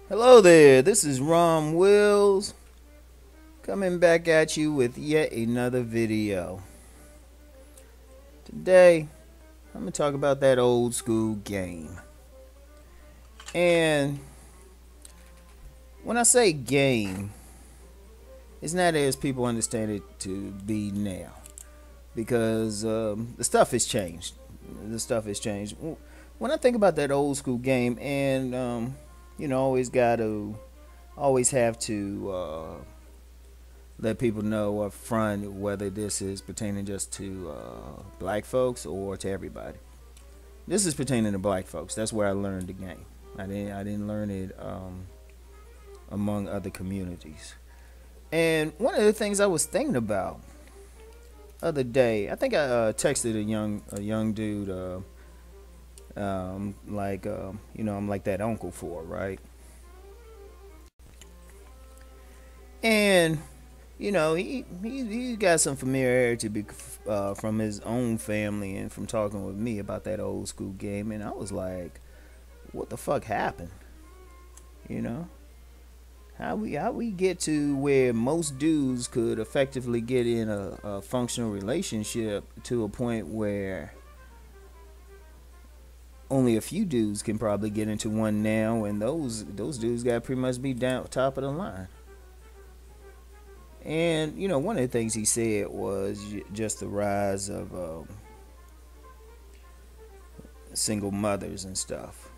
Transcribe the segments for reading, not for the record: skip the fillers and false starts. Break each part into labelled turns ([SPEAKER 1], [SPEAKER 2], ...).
[SPEAKER 1] Hello there, this is Rom Wills coming back at you with yet another video. Today, I'm going to talk about that old school game. And when I say game, it's not as people understand it to be now. Because the stuff has changed. The stuff has changed. When I think about that old school game, and always have to let people know up front whether this is pertaining just to black folks or to everybody. This is pertaining to black folks. That's where I learned the game. I didn't learn it among other communities. And one of the things I was thinking about other day, I think I texted a young dude, I'm like that uncle for, right? And he got some familiarity from his own family and from talking with me about that old school game, and I was like, what the fuck happened? You know, how we get to where most dudes could effectively get in a functional relationship to a point where only a few dudes can probably get into one now, and those dudes got pretty much be down top of the line. And one of the things he said was just the rise of single mothers and stuff.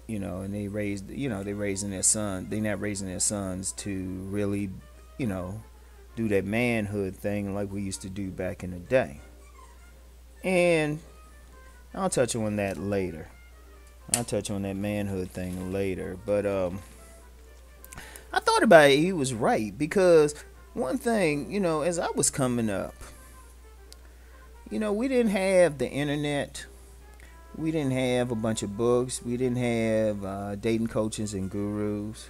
[SPEAKER 1] And they raising their son. They not raising their sons to really, do that manhood thing like we used to do back in the day. And I'll touch on that later. I'll touch on that manhood thing later. But I thought about it. He was right, because one thing, as I was coming up, we didn't have the internet. We didn't have a bunch of books. We didn't have dating coaches and gurus.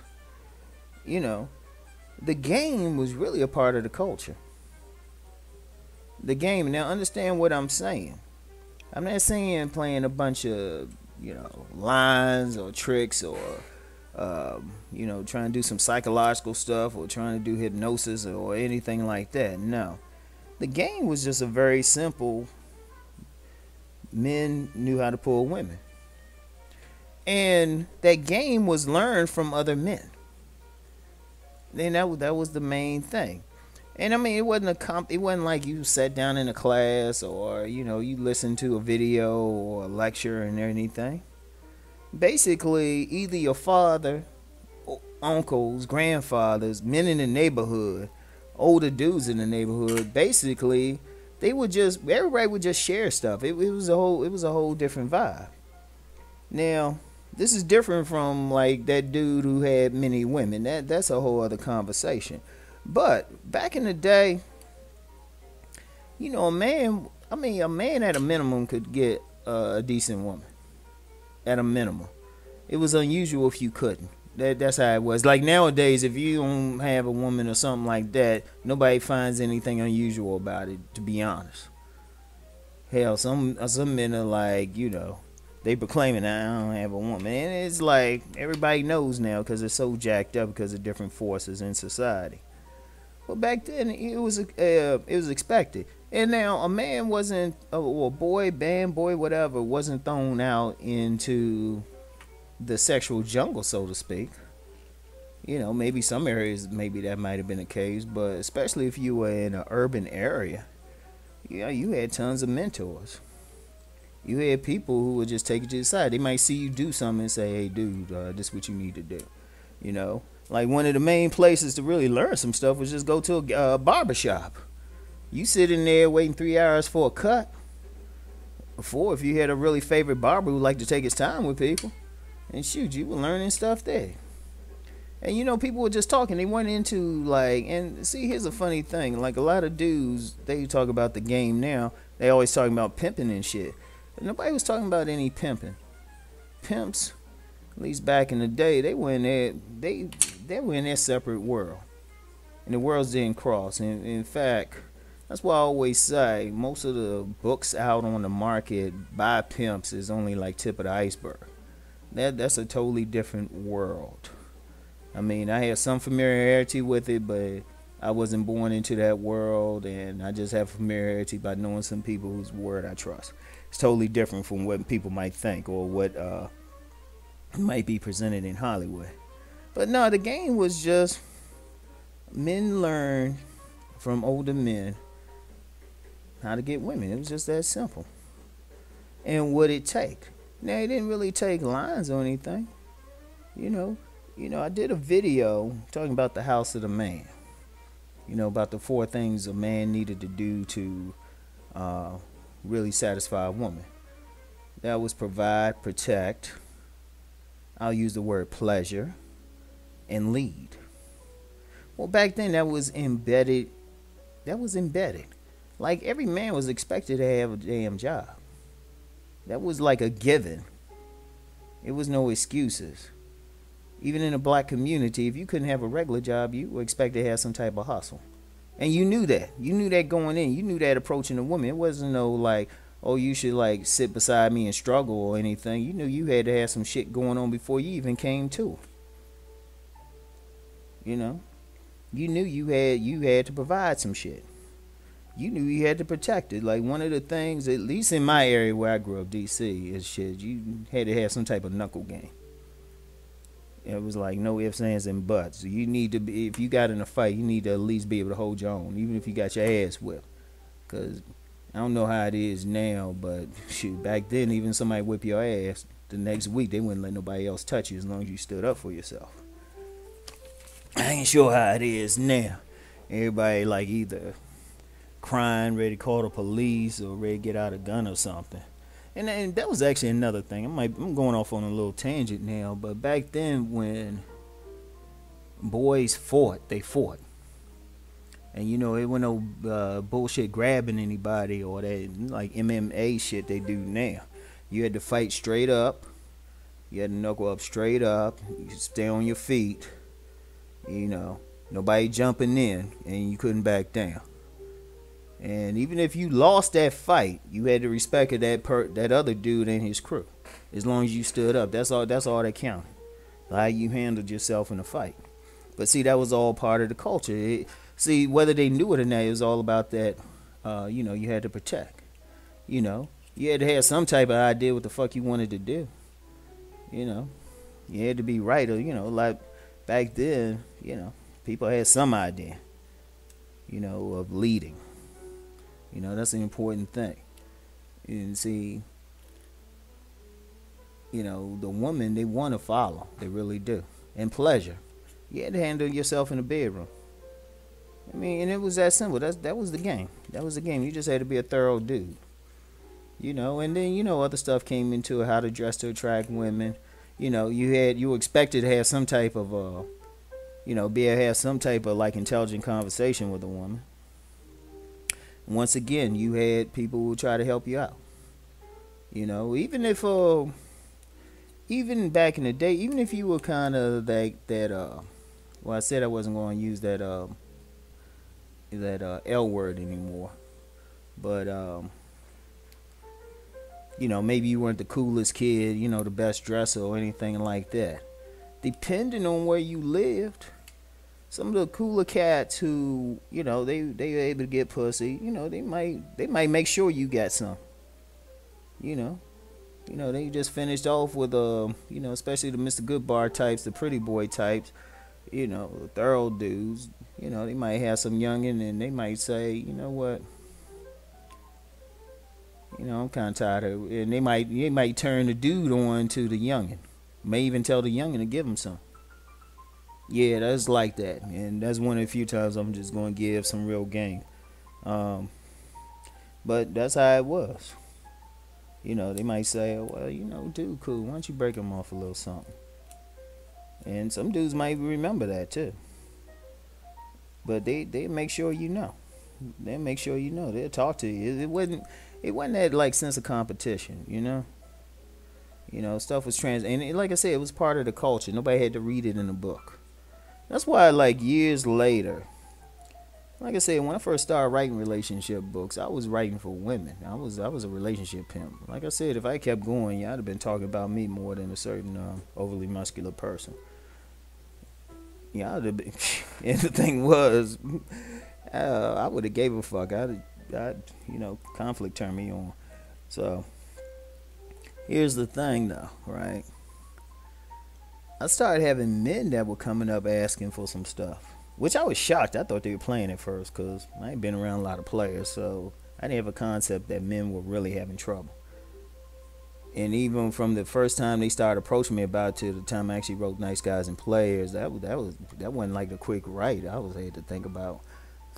[SPEAKER 1] The game was really a part of the culture. The game. Now, understand what I'm saying. I'm not saying playing a bunch of, lines or tricks or trying to do some psychological stuff or trying to do hypnosis or anything like that. No. The game was just a very simple, men knew how to pull women. And that game was learned from other men. And that was the main thing. And I mean, it wasn't like you sat down in a class or, you listened to a video or a lecture and anything. Basically, either your father, uncles, grandfathers, men in the neighborhood, older dudes in the neighborhood, basically everybody would just share stuff. It was a whole different vibe. Now, this is different from like that dude who had many women. That's a whole other conversation. But back in the day, a man at a minimum could get a decent woman. At a minimum. It was unusual if you couldn't. That's how it was. Like nowadays, if you don't have a woman or something like that, nobody finds anything unusual about it, to be honest. Hell, some men are like, they proclaiming I don't have a woman. And it's like everybody knows now because it's so jacked up because of different forces in society. But back then, it was expected. And now a man wasn't, or a boy, band boy, whatever, wasn't thrown out into the sexual jungle, so to speak. Maybe some areas, maybe that might have been the case, but especially if you were in an urban area, you had tons of mentors. You had people who would just take you to the side. They might see you do something and say, hey, dude, this is what you need to do. Like one of the main places to really learn some stuff was just go to a barber shop. You sit in there waiting 3 hours for a cut. Before, if you had a really favorite barber who liked to take his time with people, and shoot, you were learning stuff there. And people were just talking. They went into like, and see, here's a funny thing. Like a lot of dudes, they talk about the game now. They always talking about pimping and shit. But nobody was talking about any pimping. Pimps, at least back in the day, they were in their separate world, and the worlds didn't cross. And in fact, that's why I always say most of the books out on the market by pimps is only like tip of the iceberg. That's a totally different world. I mean, I had some familiarity with it, but I wasn't born into that world, and I just have familiarity by knowing some people whose word I trust. It's totally different from what people might think or what might be presented in Hollywood. But no, the game was just men learn from older men how to get women. It was just that simple. And what it take. Now it didn't really take lines or anything. You know, I did a video talking about the house of the man. About the 4 things a man needed to do to really satisfy a woman. That was provide, protect. I'll use the word pleasure, and lead. Well, back then that was embedded. Like every man was expected to have a damn job. That was like a given. It was no excuses. Even in the black community, if you couldn't have a regular job, you were expected to have some type of hustle. And you knew that. You knew that going in. You knew that approaching a woman. It wasn't no like, oh, you should like sit beside me and struggle or anything. You knew you had to have some shit going on before you even came to. You knew you had to provide some shit. You knew you had to protect it. Like one of the things, at least in my area where I grew up, DC, is shit. You had to have some type of knuckle game. It was like no ifs, ands, and buts. You need to be, if you got in a fight, you need to at least be able to hold your own, even if you got your ass whipped. Cause I don't know how it is now, but shoot, back then, even somebody whip your ass, the next week they wouldn't let nobody else touch you as long as you stood up for yourself. I ain't sure how it is now. Everybody like either crying, ready to call the police, or ready to get out a gun or something. And that was actually another thing. I'm going off on a little tangent now, but back then when boys fought, they fought. And it wasn't no bullshit grabbing anybody or that like MMA shit they do now. You had to fight straight up. You had to knuckle up straight up. You could stay on your feet. Nobody jumping in, and you couldn't back down. And even if you lost that fight, you had the respect of that other dude and his crew. As long as you stood up, that's all that counted. How you handled yourself in a fight. But see, that was all part of the culture. See, whether they knew it or not, it was all about that. You had to protect. You had to have some type of idea what the fuck you wanted to do. You had to be right, or like back then, people had some idea. Of leading. That's an important thing. And see, the woman, they want to follow. They really do. And pleasure. You had to handle yourself in the bedroom. I mean, and it was that simple. That was the game. That was the game. You just had to be a thorough dude. And then, other stuff came into it, how to dress to attract women. You were expected to have some type of, have some type of like intelligent conversation with a woman. Once again, you had people who try to help you out. Even if, even back in the day, even if you were kind of well, I said I wasn't going to use that L word anymore, but maybe you weren't the coolest kid, the best dresser or anything like that. Depending on where you lived, some of the cooler cats who, they were able to get pussy, they might make sure you got some. They just finished off with especially the Mr. Goodbar types, the pretty boy types, the thorough dudes. They might have some youngin' and they might say, you know what, I'm kind of tired of it. And they might turn the dude on to the youngin'. May even tell the youngin' to give him some. Yeah, that's like that. And that's one of the few times I'm just going to give some real game. But that's how it was. They might say, well, dude, cool. Why don't you break him off a little something? And some dudes might remember that too. But they make sure you know. They make sure you know. They'll talk to you. It wasn't that like sense of competition, stuff was and like I said, it was part of the culture. Nobody had to read it in a book. That's why like years later, Like I said, when I first started writing relationship books, I was writing for women. I was a relationship pimp. Like I said, if I kept going, yeah, I'd have been talking about me more than a certain overly muscular person. Yeah, I'd have been. And the thing was, I would have gave a fuck. Conflict turned me on. So here's the thing, though, right? I started having men that were coming up asking for some stuff, which I was shocked. I thought they were playing at first because I ain't been around a lot of players, so I didn't have a concept that men were really having trouble. And even from the first time they started approaching me about it to the time I actually wrote Nice Guys and Players, that wasn't like a quick write. I was had to think about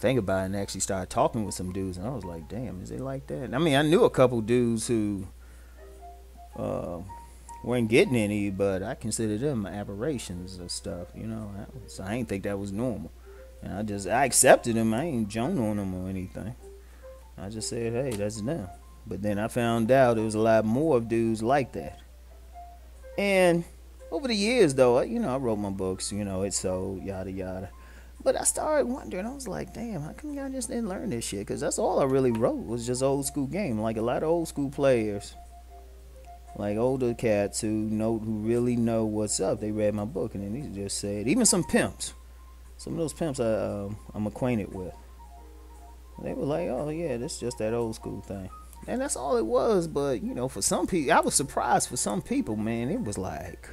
[SPEAKER 1] it and actually start talking with some dudes, and I was like, damn, is it like that? I mean, I knew a couple dudes who uh, weren't getting any, but I considered them aberrations or stuff, So I didn't think that was normal, and I accepted them. I ain't joan on them or anything. I just said, hey, that's them. But then I found out there was a lot more of dudes like that. And over the years, though, I wrote my books. It sold, yada yada. But I started wondering. I was like, damn, how come y'all just didn't learn this shit? Because that's all I really wrote was just old school game. Like a lot of old school players, like older cats who really know what's up. They read my book and then they just said, even some pimps. Some of those pimps I'm acquainted with. They were like, oh yeah, this is just that old school thing. And that's all it was. But for some people, I was surprised. For some people, man, it was like,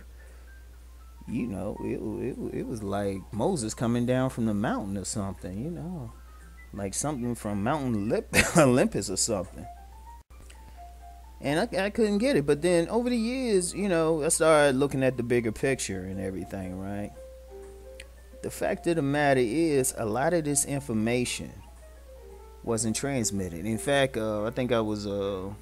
[SPEAKER 1] it was like Moses coming down from the mountain or something. Like something from Olympus or something. And I couldn't get it. But then over the years, I started looking at the bigger picture and everything, right? The fact of the matter is, a lot of this information wasn't transmitted. In fact, I think I'll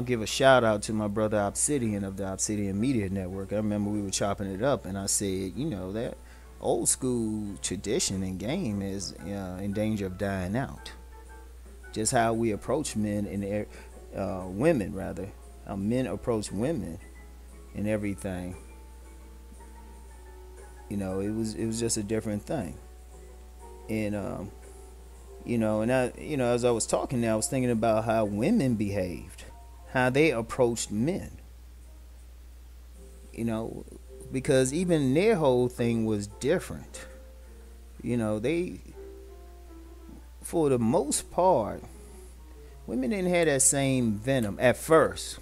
[SPEAKER 1] give a shout out to my brother Obsidian of the Obsidian Media Network. I remember we were chopping it up, and I said, that old school tradition and game is in danger of dying out. Just how we approach men and women, rather, how men approach women and everything. It was just a different thing, and as I was talking now, I was thinking about how women behaved, how they approached men. Because even their whole thing was different. They, for the most part, women didn't have that same venom at first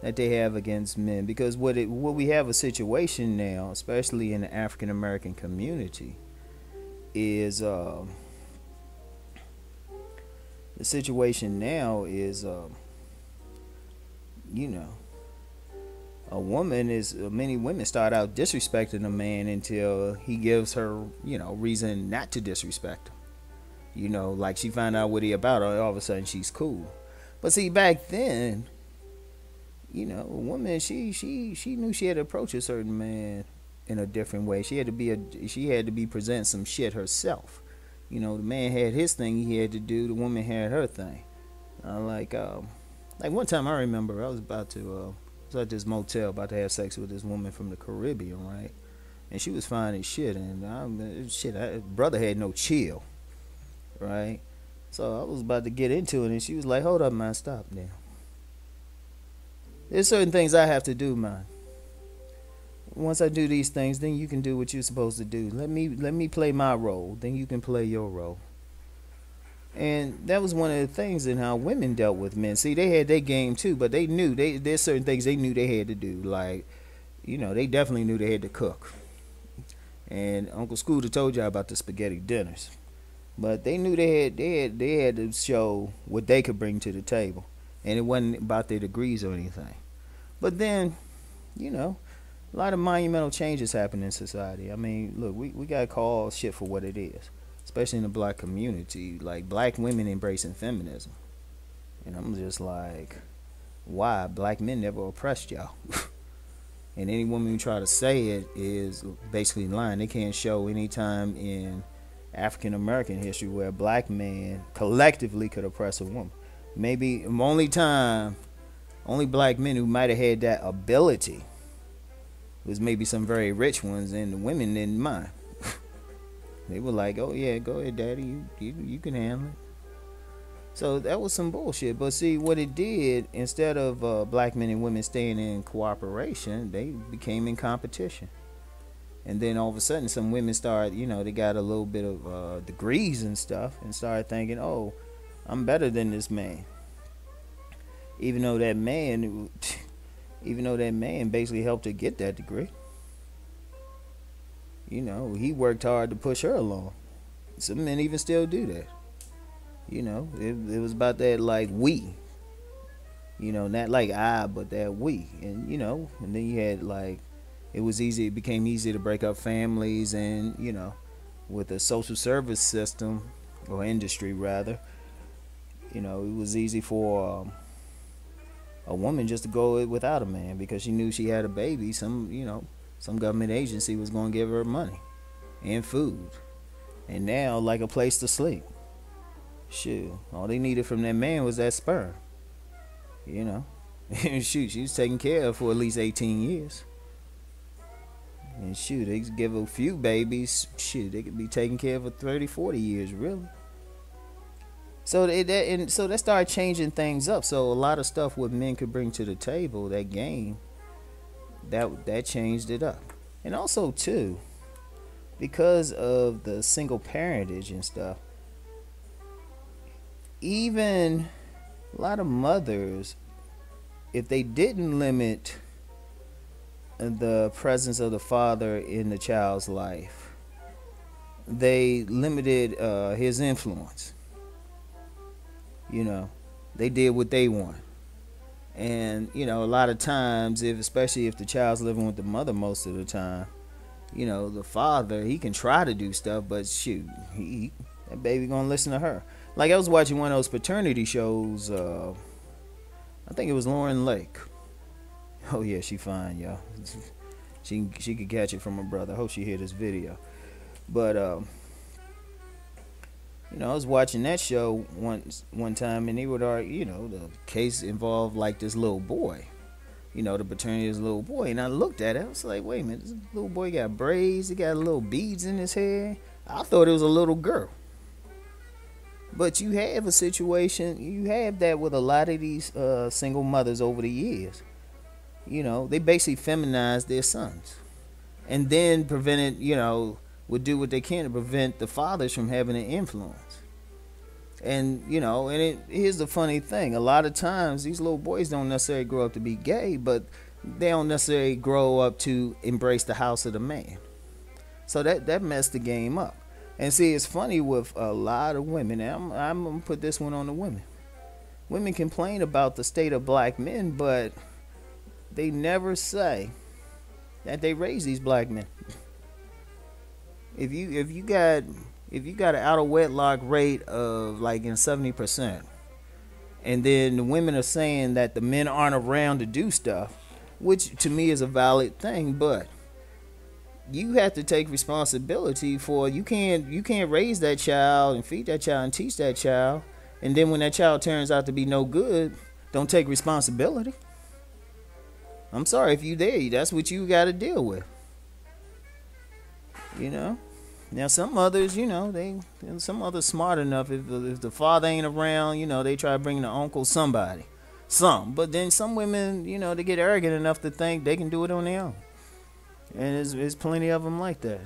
[SPEAKER 1] that they have against men. Because what we have a situation now, especially in the African American community, is the situation now is many women start out disrespecting a man until he gives her reason not to disrespect him. Like she find out what he about, all of a sudden she's cool. But see, back then, a woman, she knew she had to approach a certain man in a different way. She had to be presenting some shit herself. The man had his thing he had to do, the woman had her thing. Like one time I remember I was at this motel about to have sex with this woman from the Caribbean, right? And she was fine as shit, and brother had no chill, right? So I was about to get into it, and she was like, hold up, man, stop now. There's certain things I have to do, man. Once I do these things, then you can do what you're supposed to do. Let me play my role, then you can play your role. And that was one of the things in how women dealt with men. See, they had their game too, but they knew there's certain things they knew they had to do. Like, they definitely knew they had to cook. And Uncle Scooter told y'all about the spaghetti dinners. But they knew they had to show what they could bring to the table. And it wasn't about their degrees or anything. But then, a lot of monumental changes happen in society. I mean, look, we got to call shit for what it is. Especially in the black community, like black women embracing feminism. And I'm just like, why? Black men never oppressed y'all. And any woman who try to say it is basically lying. They can't show any time in African American history where a black man collectively could oppress a woman. Maybe only black men who might have had that ability was maybe some very rich ones, and the women didn't mind. They were like, "Oh yeah, go ahead, daddy. You can handle it." So that was some bullshit. But see, what it did, instead of black men and women staying in cooperation, they became in competition. And then all of a sudden, some women started, they got a little bit of degrees and stuff, and started thinking, "Oh, I'm better than this man." Even though that man, even though that man basically helped her get that degree. He worked hard to push her along. Some men even still do that. It was about that, like, we. Not like I, but that we. And then you had, like, it became easy to break up families, and, with the social service system, or industry rather, it was easy for a woman just to go without a man because she knew she had a baby. Some government agency was going to give her money and food, and now, like, a place to sleep. Shoot, all they needed from that man was that sperm. And shoot, she was taken care of for at least 18 years. And shoot, they could give a few babies. Shoot, they could be taken care of for 30, 40 years, really. So that started changing things up. So a lot of stuff what men could bring to the table, that game, that changed it up. And also too, because of the single parentage and stuff, even a lot of mothers, if they didn't limit the presence of the father in the child's life, they limited his influence. They did what they want. And a lot of times, especially if the child's living with the mother most of the time, the father, he can try to do stuff, but shoot, that baby gonna listen to her. Like, I was watching one of those paternity shows. I think it was Lauren Lake. Oh yeah, she fine, y'all. She could catch it from her brother. I hope she hear this video. But I was watching that show one time, and they would argue, the case involved, like, this little boy. The paternity of this little boy, and I looked at it. I was like, wait a minute, this little boy got braids. He got little beads in his hair. I thought it was a little girl. But you have a situation, you have that with a lot of these single mothers over the years. They basically feminized their sons. And then would do what they can to prevent the fathers from having an influence. And, here's the funny thing. A lot of times, these little boys don't necessarily grow up to be gay, but they don't necessarily grow up to embrace the house of the man. So that messed the game up. And see, it's funny with a lot of women, and I'm going to put this one on the women. Women complain about the state of black men, but they never say that they raise these black men. If you got an out of wedlock rate of like in 70%, and then the women are saying that the men aren't around to do stuff, which to me is a valid thing, but you have to take responsibility for, you can't raise that child and feed that child and teach that child, and then when that child turns out to be no good, don't take responsibility. I'm sorry, if you there, that's what you got to deal with. Now some mothers, some mothers smart enough, if the father ain't around, they try to bring the uncle, somebody, but then some women, they get arrogant enough to think they can do it on their own. And there's plenty of them like that.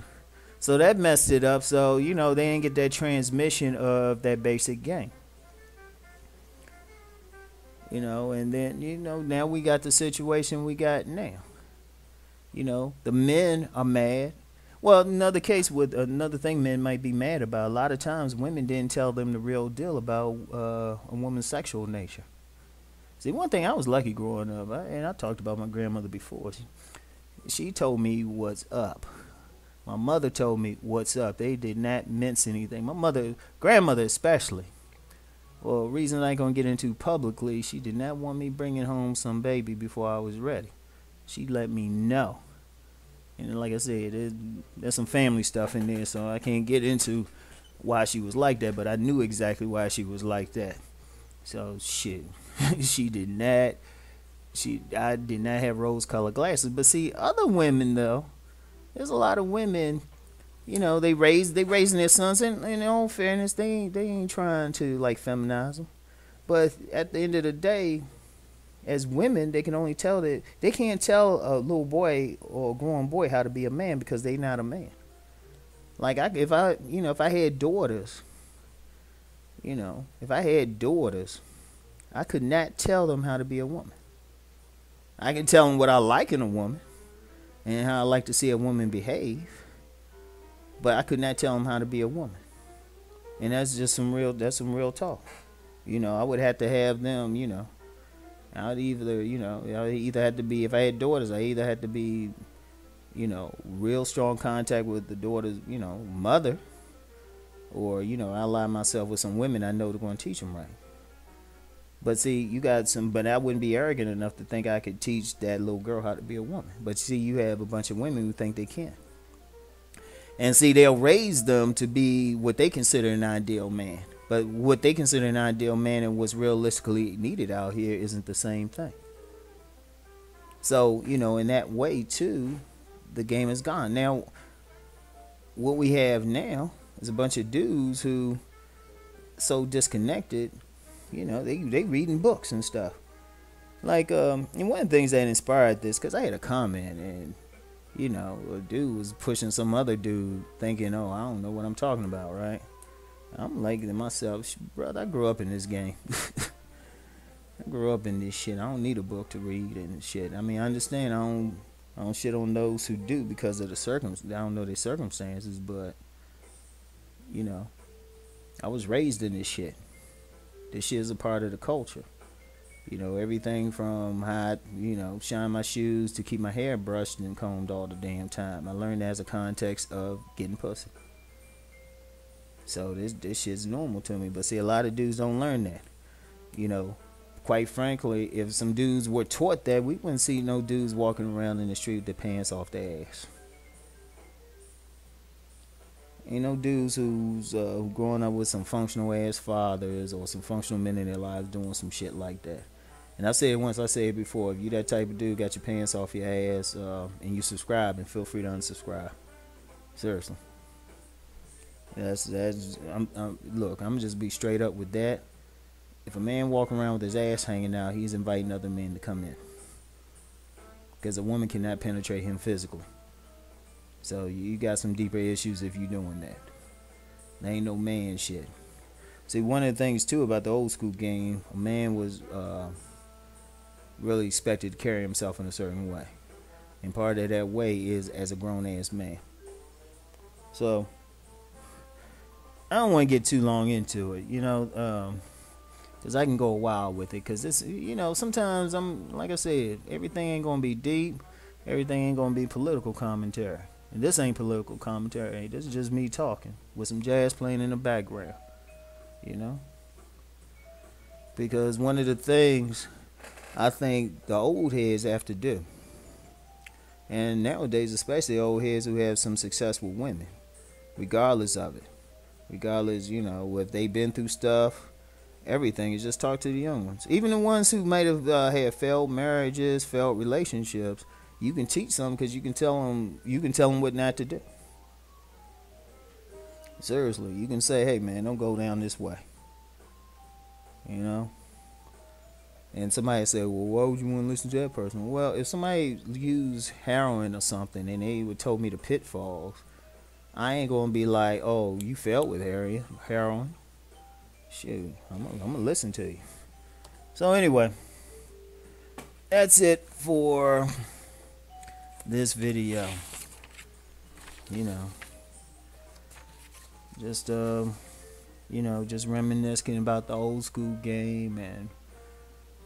[SPEAKER 1] So that messed it up. So, they didn't get that transmission of that basic game. And then, now we got the situation we got now. The men are mad. Well, another thing men might be mad about. A lot of times women didn't tell them the real deal about a woman's sexual nature. See, one thing, I was lucky growing up, and I talked about my grandmother before. She told me what's up. My mother told me what's up. They did not mince anything. My grandmother especially. Well, a reason I ain't gonna get into publicly, she did not want me bringing home some baby before I was ready. She let me know. And like I said, there's some family stuff in there, so I can't get into why she was like that, but I knew exactly why she was like that. So shit, I did not have rose-colored glasses. But see, other women though, there's a lot of women they raising their sons, and in all fairness, they ain't trying to like feminize them. But at the end of the day, as women, they can only tell that they can't tell a little boy or a grown boy how to be a man because they not a man. Like if I had daughters, if I had daughters, I could not tell them how to be a woman. I can tell them what I like in a woman and how I like to see a woman behave, but I could not tell them how to be a woman. And that's some real talk. I would have to have them, I either had to be, if I had daughters, I either had to be, real strong contact with the daughter's, mother, or, I ally myself with some women I know they're going to teach them right. But see, but I wouldn't be arrogant enough to think I could teach that little girl how to be a woman. But see, you have a bunch of women who think they can. And see, they'll raise them to be what they consider an ideal man. But what they consider an ideal man and what's realistically needed out here isn't the same thing. So, in that way, too, the game is gone. Now, what we have now is a bunch of dudes who so disconnected, they reading books and stuff. Like, and one of the things that inspired this, because I had a comment, and, a dude was pushing some other dude thinking, oh, I don't know what I'm talking about, right? I'm like to myself, brother, I grew up in this game. I grew up in this shit. I don't need a book to read and shit. I mean, I understand I don't shit on those who do because of I don't know their circumstances, but, I was raised in this shit. This shit is a part of the culture. Everything from how I, shine my shoes to keep my hair brushed and combed all the damn time. I learned that as a context of getting pussy. So this shit's normal to me. But see, a lot of dudes don't learn that. Quite frankly, if some dudes were taught that, we wouldn't see no dudes walking around in the street with their pants off their ass. Ain't no dudes who's growing up with some functional ass fathers or some functional men in their lives doing some shit like that. And I said it once, I said it before. If you that type of dude, got your pants off your ass, and you subscribe, and feel free to unsubscribe. Seriously. Look, I'm just be straight up with that. If a man walking around with his ass hanging out, he's inviting other men to come in. Because a woman cannot penetrate him physically. So you got some deeper issues if you're doing that. There ain't no man shit. See, one of the things too about the old school game, a man was really expected to carry himself in a certain way. And part of that way is as a grown ass man. So I don't want to get too long into it, because I can go a while with it. Because this, sometimes like I said, everything ain't gonna be deep. Everything ain't gonna be political commentary. And this ain't political commentary. This is just me talking with some jazz playing in the background. Because one of the things I think the old heads have to do, and nowadays especially old heads who have some successful women, regardless of it, if they've been through stuff, everything, is just talk to the young ones. Even the ones who might have had failed marriages, failed relationships, you can teach them because you can tell them what not to do. Seriously, you can say, hey man, don't go down this way. And somebody said, well, why would you want to listen to that person? Well, if somebody used heroin or something and they would told me the pitfalls, I ain't gonna be like, oh, you failed with heroin. Shoot, I'm gonna listen to you. So anyway, that's it for this video. Just reminiscing about the old school game, and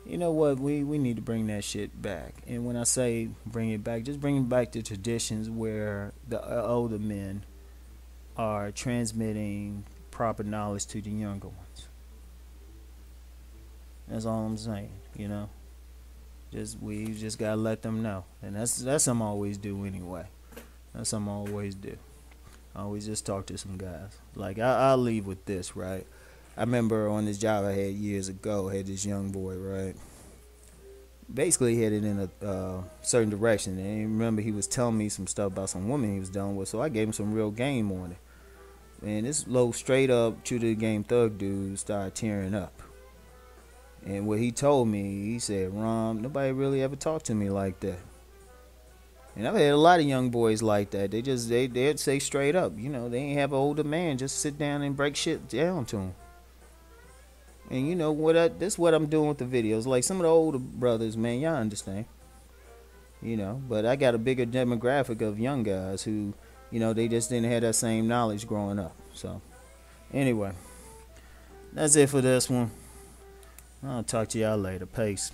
[SPEAKER 1] you know what, we need to bring that shit back. And when I say bring it back, just bring it back to traditions where the older men are transmitting proper knowledge to the younger ones. That's all I'm saying, we just gotta let them know. And that's something I always do anyway. That's something I always do. I always just talk to some guys. Like, I'll leave with this, right? I remember on this job I had years ago, I had this young boy, right? basically headed in a certain direction. And remember, he was telling me some stuff about some woman he was dealing with, so I gave him some real game on it. And this low straight up true to the game thug dude started tearing up. And what he told me, he said, "Rom, nobody really ever talked to me like that." And I've had a lot of young boys like that. They'd say straight up, they ain't have an older man just sit down and break shit down to them. And you know what? This is what I'm doing with the videos. Like some of the older brothers, man, y'all understand. But I got a bigger demographic of young guys who, they just didn't have that same knowledge growing up. So, anyway, that's it for this one. I'll talk to y'all later. Peace.